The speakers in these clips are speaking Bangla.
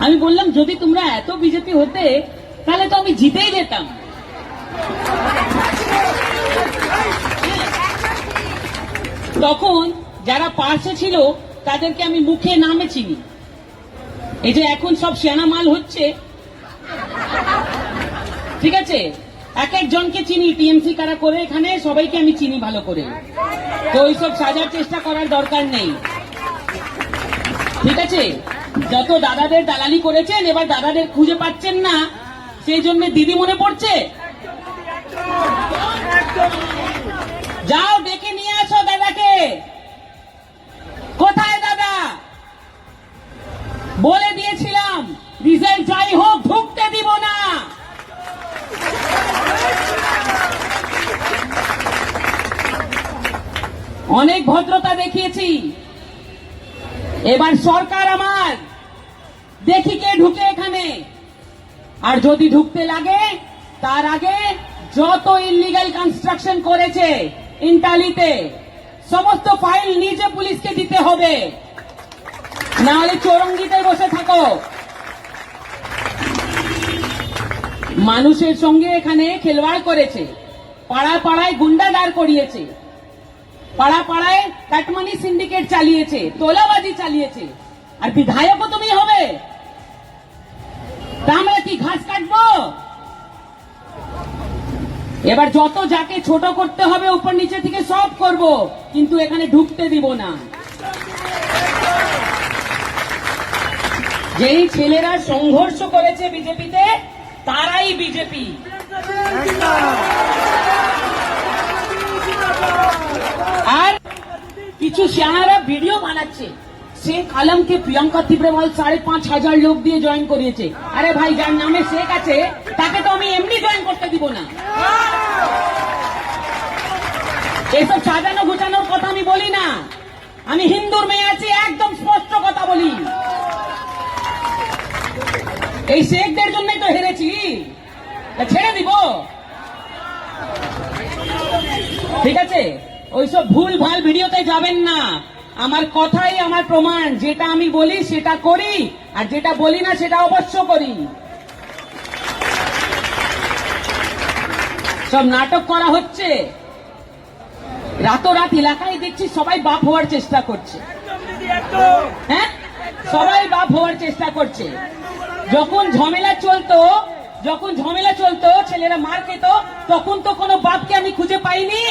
আমি বললাম যদি তোমরা এত বিজেপি হতে তাহলে তো আমি জিতেই যেতাম। তখন যারা পাশে ছিল তাদেরকে আমি মুখে নামে চিনি। এই যে এখন সব সেনা মাল হচ্ছে, ঠিক আছে, এক একজনকে চিনি, টিএমসি কারা করে এখানে সবাইকে আমি চিনি ভালো করে, তো ওইসব সাজার চেষ্টা করার দরকার নেই, ঠিক আছে। যত দাদাদের দালালি করেছেন, এবার দাদাদের খুঁজে পাচ্ছেন না, সেই জন্য দিদি মনে পড়ছে। যাও ডেকে নিয়ে আসো দাদাকে। কোথায় দাদা? বলে দিয়েছিলাম রিজাল্ট যাই হোক ঢুকতে দিব না। অনেক ভদ্রতা দেখিয়েছি, এবার সরকার আমার, দেখি কে ঢুকে এখানে। আর যদি ঢুকতে লাগে তার আগে যত ইললিগাল কনস্ট্রাকশন করেছে ইন্টালিতে সমস্ত ফাইল নিজে পুলিশকে দিতে হবে, না হলে চৌরঙ্গিতে বসে থাকো। মানুষের সঙ্গে এখানে খেলবাড় করেছে, পাড়া পাড়ায় গুন্ডা দাঁড় করিয়েছে, পাড়া পাড়ায় কাটমানি সিন্ডিকেট চালিয়েছে, তোলাবাজি চালিয়েছে, আর বিধায়কও তুমি হবে? তা আমরা কি ঘাস কাটবো? এবার যত যাকে ছোট করতে হবে উপর নিচে থেকে সব করব, কিন্তু এখানে ঢুকতে দিব না। যেই ছেলেরা সংঘর্ষ করেছে বিজেপিতে তারাই বিজেপি। আর কিছু শেয়ারা ভিডিও বানাচ্ছে, শেখ আলমকে প্রিয়াঙ্কা তিব্রেওয়াল 5,500 লোক দিয়ে জয়েন করিয়েছে। আরে ভাই, যার নামে শেখ আছে তাকে তো আমি এমনি জয়েন করতে দিব না। এসব সাজানো গুছানোর কথা আমি বলি না, আমি হিন্দুর মেয়ে আছি, একদম স্পষ্ট কথা বলি। এই শেখদের জন্যই তো হেরেছি, ছেড়ে দিব? ঠিক আছে, ওইসব ভুল ভাল ভিডিওতে যাবেন না। আমার কথাই আমার প্রমাণ, যেটা আমি বলি সেটা করি, আর যেটা বলি না সেটা অবশ্য করি। সব নাটক করা হচ্ছে, রাতোরাত এলাকায় দেখছি সবাই বাপ হওয়ার চেষ্টা করছে। হ্যাঁ, সবাই বাপ হওয়ার চেষ্টা করছে। যখন ঝামেলা চলতো ছেলেরা মার খেত, তখন তো কোনো বাপকে আমি খুঁজে পাইনি।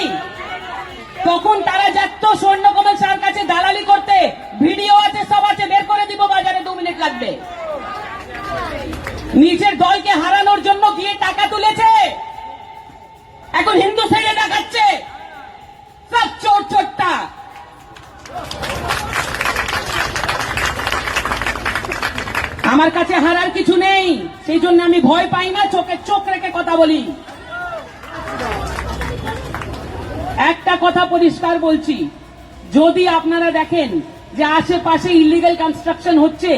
তখন তারা যাচ্ত স্বর্ণকমল স্যার কাছে দালালি করতে, ভিডিও আছে, সব আছে, বের করে দিব বাজারে, 2 মিনিট লাগবে। নিজের দলকে হারানোর জন্য গিয়ে টাকা তুলেছে, এখন হিন্দু সেজে দেখাচ্ছে, সব চোর চোরটা। আমার কাছে হারার কিছু নেই, সেই জন্য আমি ভয় পাই না, চোখে চোখ রেখে কথা বলি। একটা কথা পরিষ্কার বলছি, যদি আপনারা দেখেন যে আশেপাশে ইলিগাল কনস্ট্রাকশন হচ্ছে,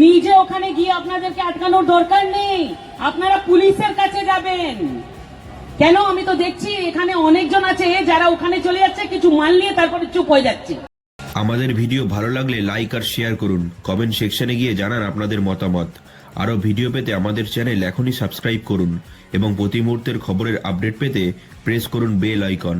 নিজে ওখানে গিয়ে আপনাদেরকে আটকানোর দরকার নেই, আপনারা পুলিশের কাছে যাবেন। কেন? আমি তো দেখছি এখানে অনেকজন আছে যারা ওখানে চলে যাচ্ছে, কিছু মাল নিয়ে তারপরে চুপ হয়ে যাচ্ছে। আমাদের ভিডিও ভালো লাগলে লাইক আর শেয়ার করুন, কমেন্ট সেকশনে গিয়ে জানান আপনাদের মতামত। আরও ভিডিও পেতে আমাদের চ্যানেল এখনই সাবস্ক্রাইব করুন এবং প্রতি মুহূর্তের খবরের আপডেট পেতে প্রেস করুন বেল আইকন।